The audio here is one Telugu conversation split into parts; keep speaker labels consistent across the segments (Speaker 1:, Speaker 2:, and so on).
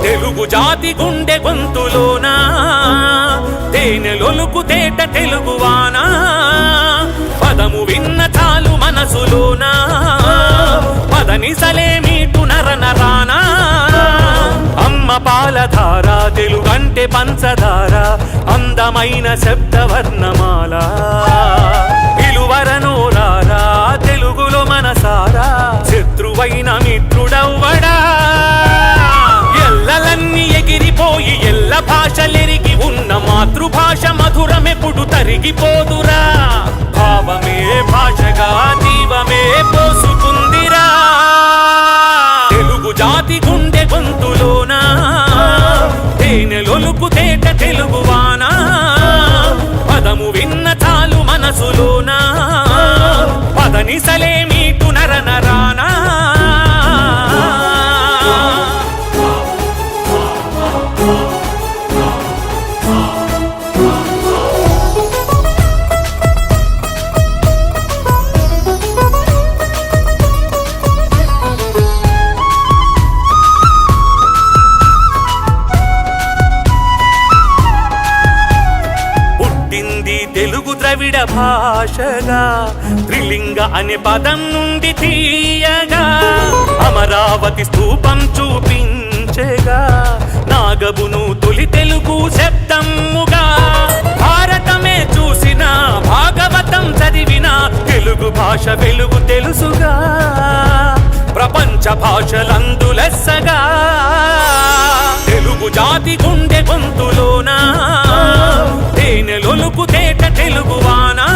Speaker 1: తెలుగు జాతి గుండె గొంతులోనా తేనెలొలుకు తేట తెలుగువానా పదము విన్న చాలు మనసులోనా పదనిసలే మీటు నరనరానా అమ్మ పాలధార తెలుగంటే పంచదార అందమైన శబ్దవర్ణమాల పిలువరనోరారా తెలుగులో మనసారా శత్రువైన మిత్రుడవ్వడా ఎల్లలన్నీ ఎగిరిపోయి ఎల్ల భాషలెరిగి ఉన్న మాతృభాష మధురమెప్పుడు తరిగిపోదురా భావమే భాషగా జీవమే పోసుకుందిరా తెలుగు జాతి గుండె గొంతులోనా తేనెలొలుకు తేట తెలుగువానా పదము విన్న చాలు మనసులోనా పదనిసలే మీటు నరనరానా తెలుగు ద్రవిడ భాషగా త్రిలింగ అనే పదం నుండి తీయగా అమరావతి స్తూపం చూపించగా నాగబును తొలి తెలుగు శబ్దముగా భారతమే చూసిన భాగవతం చదివిన తెలుగు భాష వెలుగు తెలుసుగా ప్రపంచ భాషలందు లెస్సగా తెలుగు జాతి గుండె గొంతులోనా తేనెలొలుకు తేట తెలుగువానా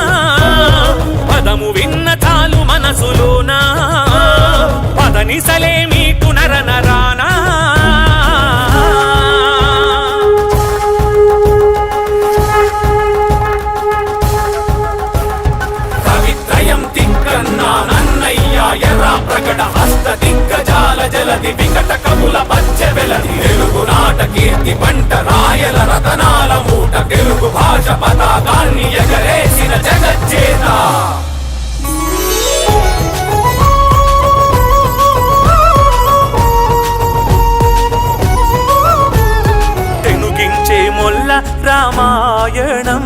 Speaker 1: పదము విన్న చాలు మనసులోనా పదనిసలే మీటు నరనరానా కవిత్రయం తిక్కన్నా నన్నయ్య ఎర్ర ప్రకట హస్త దిగ్గజాల జలది వికట కవుల పచ్చ వెలది తెలుగు నాట కీర్తి పంట రాయల రతనాల మూట తెలుగు భాష పతాకాన్ని ఎగరేసిన జగజ్జేత తెనుగించే మొల్ల రామాయణం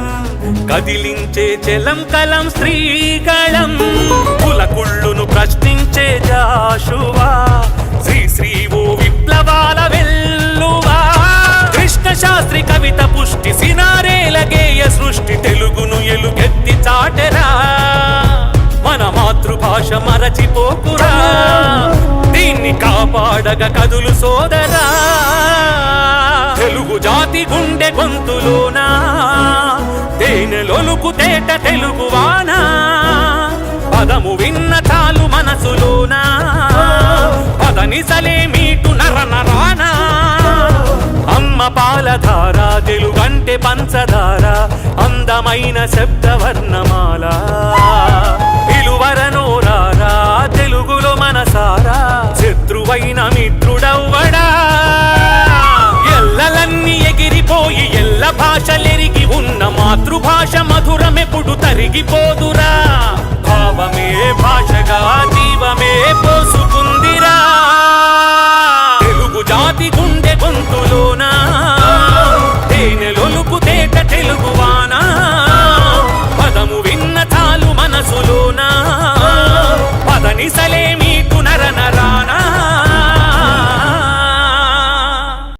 Speaker 1: కదిలించే జలం కలం శ్రీకళం కులకుళ్ళును ప్రశ్నించే జాషువా శ్రీ ఓ విప్లవాల వెల్లువా కృష్ణ శాస్త్రి కవిత పుష్టి సినారేల గేయ సృష్టి తెలుగును ఎలుగెత్తి చాటెరా మన మాతృభాష మరచిపోకురా దీన్ని కాపాడగ కదులు సోదరా తెలుగు జాతి గుండె గొంతులోనా తేనెలొలుకు తేట తెలుగువానా పదము విన్న చాలు మనసులోనా పదనిసలే మీటు నరనరానా అమ్మ పాలధార తెలుగంటే పంచదార అందమైన శబ్దవర్ణమాల పిలువరనోరారా తెలుగులో మనసారా శత్రువైన మిత్రుడవ్వడా ఎల్లలన్నీ ఎగిరిపోయి ఎల్ల భాషలెరిగి ఉన్న మాతృభాష మధురమెప్పుడు తరిగిపోదురా భావమే భాష